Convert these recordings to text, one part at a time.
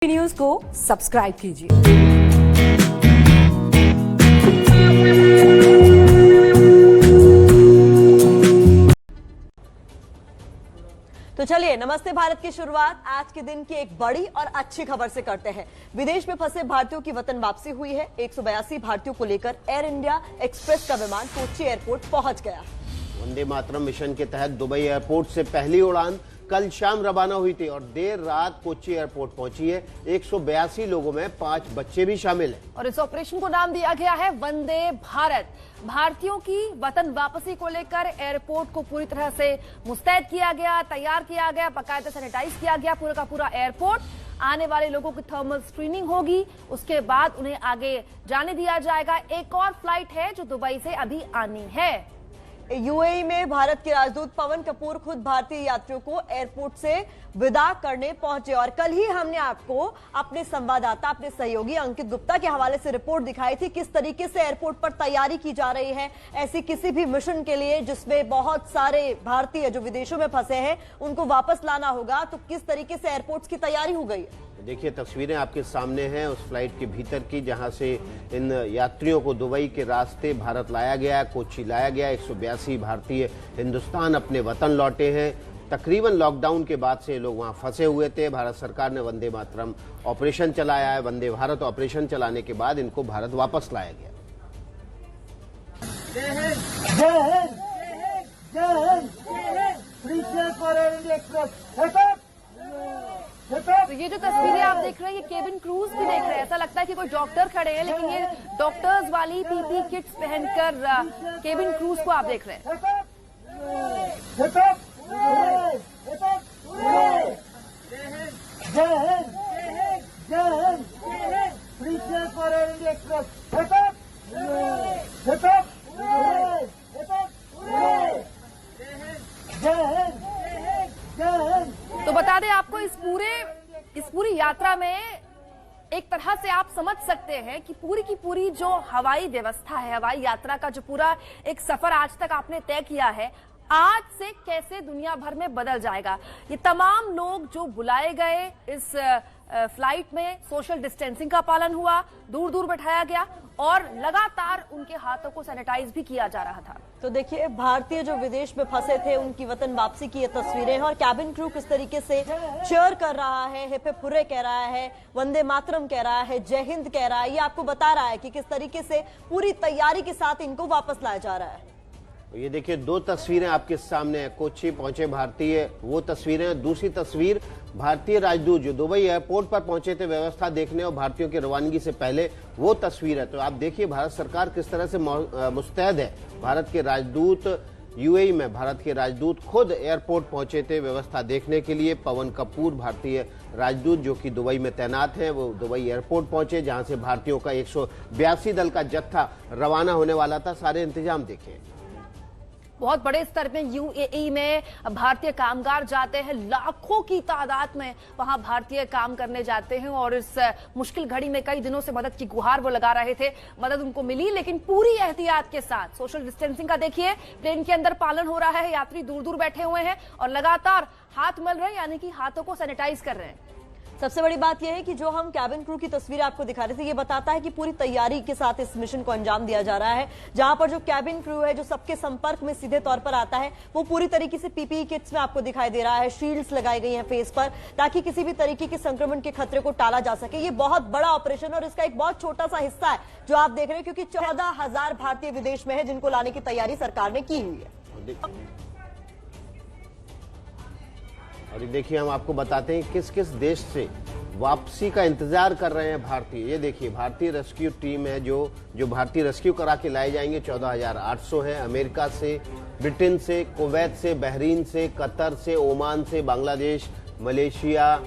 News को subscribe कीजिए। तो चलिए नमस्ते भारत की शुरुआत आज के दिन की एक बड़ी और अच्छी खबर से करते हैं। विदेश में फंसे भारतीयों की वतन वापसी हुई है। 182 भारतीयों को लेकर एयर इंडिया एक्सप्रेस का विमान कोच्चि एयरपोर्ट पहुंच गया। वंदे मातरम मिशन के तहत दुबई एयरपोर्ट से पहली उड़ान कल शाम रवाना हुई थी और देर रात कोच्चि एयरपोर्ट पहुंची है। 182 लोगों में 5 बच्चे भी शामिल हैं। और इस ऑपरेशन को नाम दिया गया है वंदे भारत। भारतीयों की वतन वापसी को लेकर एयरपोर्ट को पूरी तरह से मुस्तैद किया गया, तैयार किया गया, बाकायदा सैनिटाइज किया गया पूरा का पूरा एयरपोर्ट। आने वाले लोगों की थर्मल स्क्रीनिंग होगी, उसके बाद उन्हें आगे जाने दिया जाएगा। एक और फ्लाइट है जो दुबई से अभी आनी है। यूएई में भारत के राजदूत पवन कपूर खुद भारतीय यात्रियों को एयरपोर्ट से विदा करने पहुंचे और कल ही हमने आपको अपने संवाददाता, अपने सहयोगी अंकित गुप्ता के हवाले से रिपोर्ट दिखाई थी किस तरीके से एयरपोर्ट पर तैयारी की जा रही है। ऐसी किसी भी मिशन के लिए जिसमें बहुत सारे भारतीय जो विदेशों में फंसे हैं उनको वापस लाना होगा, तो किस तरीके से एयरपोर्ट की तैयारी हो गई है। देखिए तस्वीरें आपके सामने हैं उस फ्लाइट के भीतर की जहां से इन यात्रियों को दुबई के रास्ते भारत लाया गया, कोच्चि लाया गया। 182 भारतीय हिंदुस्तान अपने वतन लौटे हैं। तकरीबन लॉकडाउन के बाद से लोग वहां फंसे हुए थे। भारत सरकार ने वंदे मातरम ऑपरेशन चलाया है। वंदे भारत ऑपरेशन चलाने के बाद इनको भारत वापस लाया गया। तो ये जो तस्वीरें आप देख रहे हैं, ये केबिन क्रूज भी देख रहे हैं। ऐसा लगता है कि कोई डॉक्टर खड़े हैं, लेकिन ये डॉक्टर्स वाली पीपी किट्स पहनकर केबिन क्रूज को आप देख रहे हैं। तो बता दें आपको इस पूरी यात्रा में एक तरह से आप समझ सकते हैं कि पूरी की पूरी जो हवाई व्यवस्था है, हवाई यात्रा का जो पूरा एक सफर आज तक आपने तय किया है, आज से कैसे दुनिया भर में बदल जाएगा। ये तमाम लोग जो बुलाए गए इस फ्लाइट में सोशल डिस्टेंसिंग का पालन हुआ, दूर दूर बैठाया गया और लगातार उनके हाथों को सैनिटाइज भी किया जा रहा था। तो देखिए भारतीय जो विदेश में फंसे थे उनकी वतन वापसी की ये तस्वीरें हैं और कैबिन क्रू किस तरीके से चीयर कर रहा है, हिप हिप हुर्रे कह रहा है, वंदे मातरम कह रहा है, जय हिंद कह रहा है। ये आपको बता रहा है कि किस तरीके से पूरी तैयारी के साथ इनको वापस लाया जा रहा है। ये देखिए दो तस्वीरें आपके सामने है। कोच्चि पहुंचे भारतीय वो तस्वीरें। दूसरी तस्वीर भारतीय राजदूत जो दुबई एयरपोर्ट पर पहुंचे थे व्यवस्था देखने और भारतीयों की रवानगी से पहले, वो तस्वीर है। तो आप देखिए भारत सरकार किस तरह से मुस्तैद है। भारत के राजदूत यूएई में भारत के राजदूत खुद एयरपोर्ट पहुंचे थे व्यवस्था देखने के लिए। पवन कपूर भारतीय राजदूत जो कि दुबई में तैनात है, वो दुबई एयरपोर्ट पहुंचे जहां से भारतीयों का 182 दल का जत्था रवाना होने वाला था। सारे इंतजाम देखे। बहुत बड़े स्तर में यूएई में भारतीय कामगार जाते हैं, लाखों की तादाद में वहां भारतीय काम करने जाते हैं और इस मुश्किल घड़ी में कई दिनों से मदद की गुहार वो लगा रहे थे। मदद उनको मिली, लेकिन पूरी एहतियात के साथ। सोशल डिस्टेंसिंग का देखिए प्लेन के अंदर पालन हो रहा है। यात्री दूर दूर बैठे हुए हैं और लगातार हाथ मल रहे हैं, यानी कि हाथों को सैनिटाइज कर रहे हैं। सबसे बड़ी बात यह है कि जो हम कैबिन क्रू की तस्वीर आपको दिखा रहे थे, ये बताता है कि पूरी तैयारी के साथ इस मिशन को अंजाम दिया जा रहा है। जहां पर जो कैबिन क्रू है, जो सबके संपर्क में सीधे तौर पर आता है, वो पूरी तरीके से पीपीई किट्स में आपको दिखाई दे रहा है। शील्ड्स लगाई गई हैं फेस पर ताकि किसी भी तरीके के संक्रमण के खतरे को टाला जा सके। ये बहुत बड़ा ऑपरेशन और इसका एक बहुत छोटा सा हिस्सा है जो आप देख रहे हैं, क्योंकि 14,000 भारतीय विदेश में है जिनको लाने की तैयारी सरकार ने की हुई है। और देखिए हम आपको बताते हैं किस किस देश से वापसी का इंतजार कर रहे हैं भारतीय। ये देखिए भारतीय रेस्क्यू टीम है जो भारतीय रेस्क्यू करा के लाए जाएंगे। 14,800 है। अमेरिका से, ब्रिटेन से, कुवैत से, बहरीन से, कतर से, ओमान से, बांग्लादेश, मलेशिया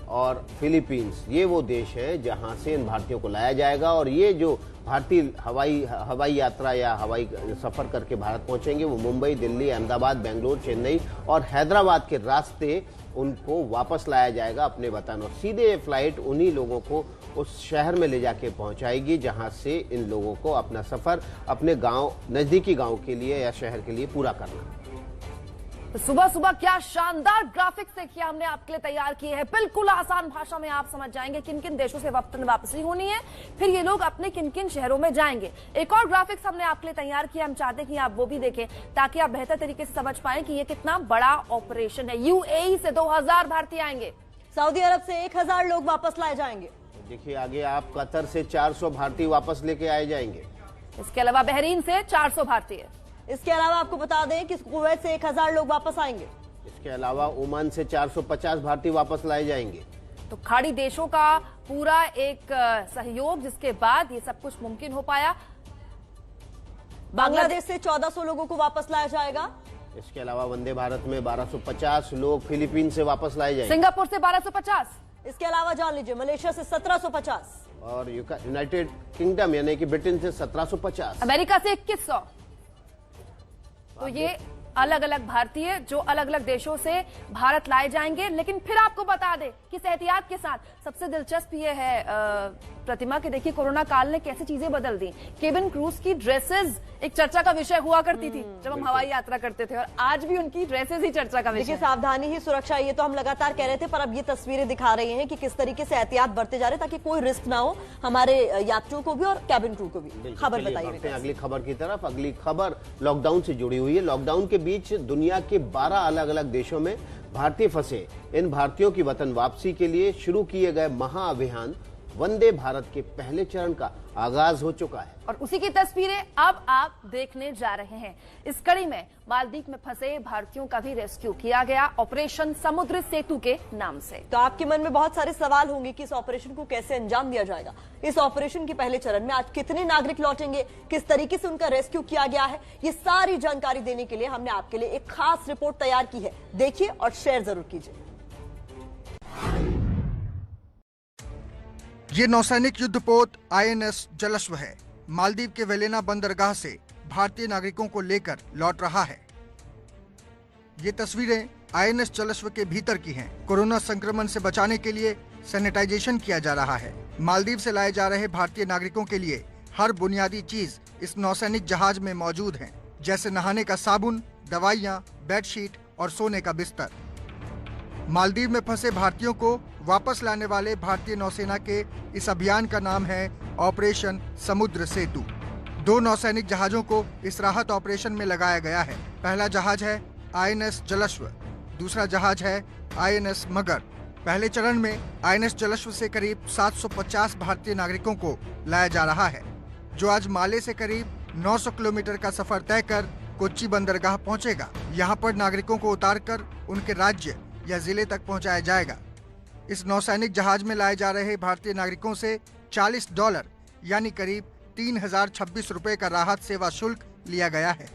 और फिलीपींस। ये वो देश हैं जहां से इन भारतीयों को लाया जाएगा। और ये जो भारतीय हवाई यात्रा या हवाई सफर करके भारत पहुंचेंगे वो मुंबई, दिल्ली, अहमदाबाद, बेंगलुरु, चेन्नई और हैदराबाद के रास्ते उनको वापस लाया जाएगा अपने वतन। और सीधे ये फ्लाइट उन्हीं लोगों को उस शहर में ले जाके पहुंचाएगी जहां से इन लोगों को अपना सफर अपने गांव, नजदीकी गांव के लिए या शहर के लिए पूरा करना। तो सुबह सुबह क्या शानदार ग्राफिक्स देखिए हमने आपके लिए तैयार किए हैं। बिल्कुल आसान भाषा में आप समझ जाएंगे किन किन देशों से वतन वापसी होनी है, फिर ये लोग अपने किन किन शहरों में जाएंगे। एक और ग्राफिक्स हमने आपके लिए तैयार किया, हम चाहते हैं कि आप वो भी देखें ताकि आप बेहतर तरीके से समझ पाएं कि ये कितना बड़ा ऑपरेशन है। यूएई से 2000 भारतीय आएंगे, सऊदी अरब से 1000 लोग वापस लाए जाएंगे। देखिए आगे आप कतर से 400 भारतीय वापस लेके आए जाएंगे। इसके अलावा बहरीन से 400 भारतीय। इसके अलावा आपको बता दें कि कुवैत से 1000 लोग वापस आएंगे। इसके अलावा ओमान से 450 भारतीय वापस लाए जाएंगे। तो खाड़ी देशों का पूरा एक सहयोग जिसके बाद ये सब कुछ मुमकिन हो पाया। बांग्लादेश से 1400 लोगों को वापस लाया जाएगा। इसके अलावा वंदे भारत में 1250 लोग फिलीपीन से वापस लाए जाएंगे। सिंगापुर से 1250। इसके अलावा जान लीजिए मलेशिया से 1750 और यूनाइटेड किंगडम यानी कि ब्रिटेन से 1750, अमेरिका से 2100। तो ये अलग अलग भारतीय जो अलग अलग देशों से भारत लाए जाएंगे। लेकिन फिर आपको बता दें कि एहतियात के साथ सबसे दिलचस्प ये है प्रतिमा के देखिए कोरोना काल ने कैसी चीजें बदल दी। केबिन क्रूज की ड्रेसेस एक चर्चा का विषय हुआ करती थी जब हम हवाई यात्रा करते थे, और आज भी उनकी ड्रेसेस ही चर्चा का विषय। देखिए सावधानी ही सुरक्षा, ये तो हम लगातार कह रहे थे, पर अब ये तस्वीरें दिखा रही हैं कि किस तरीके से एहतियात बरते जा रहे हैं ताकि कोई रिस्क ना हो हमारे यात्रियों को भी और कैबिन क्रू को भी। खबर बताइए अगली खबर की तरफ। अगली खबर लॉकडाउन से जुड़ी हुई है। लॉकडाउन के बीच दुनिया के 12 अलग अलग देशों में भारतीय फंसे इन भारतीयों की वतन वापसी के लिए शुरू किए गए महाअभियान वंदे भारत के पहले चरण का आगाज हो चुका है और उसी की तस्वीरें अब आप देखने जा रहे हैं। इस कड़ी में मालदीव में फंसे भारतीयों का भी रेस्क्यू किया गया ऑपरेशन समुद्र सेतु के नाम से। तो आपके मन में बहुत सारे सवाल होंगे कि इस ऑपरेशन को कैसे अंजाम दिया जाएगा। इस ऑपरेशन के पहले चरण में आज कितने नागरिक लौटेंगे, किस तरीके से उनका रेस्क्यू किया गया है, ये सारी जानकारी देने के लिए हमने आपके लिए एक खास रिपोर्ट तैयार की है। देखिए और शेयर जरूर कीजिए। ये नौसैनिक युद्धपोत आईएनएस जलश्व है। मालदीव के वेलेना बंदरगाह से भारतीय नागरिकों को लेकर लौट रहा है। ये तस्वीरें आईएनएस जलश्व के भीतर की हैं। कोरोना संक्रमण से बचाने के लिए सैनिटाइजेशन किया जा रहा है। मालदीव से लाए जा रहे भारतीय नागरिकों के लिए हर बुनियादी चीज इस नौसैनिक जहाज में मौजूद है, जैसे नहाने का साबुन, दवाइयाँ, बेडशीट और सोने का बिस्तर। मालदीव में फंसे भारतीयों को वापस लाने वाले भारतीय नौसेना के इस अभियान का नाम है ऑपरेशन समुद्र सेतु। 2 नौसैनिक जहाजों को इस राहत ऑपरेशन में लगाया गया है। पहला जहाज है आईएनएस जलश्व, दूसरा जहाज है आईएनएस मगर। पहले चरण में आईएनएस जलश्व से करीब 750 भारतीय नागरिकों को लाया जा रहा है, जो आज माले से करीब 900 किलोमीटर का सफर तय कर कोच्चि बंदरगाह पहुंचेगा। यहाँ पर नागरिकों को उतारकर उनके राज्य या जिले तक पहुंचाया जाएगा। इस नौसैनिक जहाज में लाए जा रहे भारतीय नागरिकों से $40 यानी करीब 3026 रुपए का राहत सेवा शुल्क लिया गया है।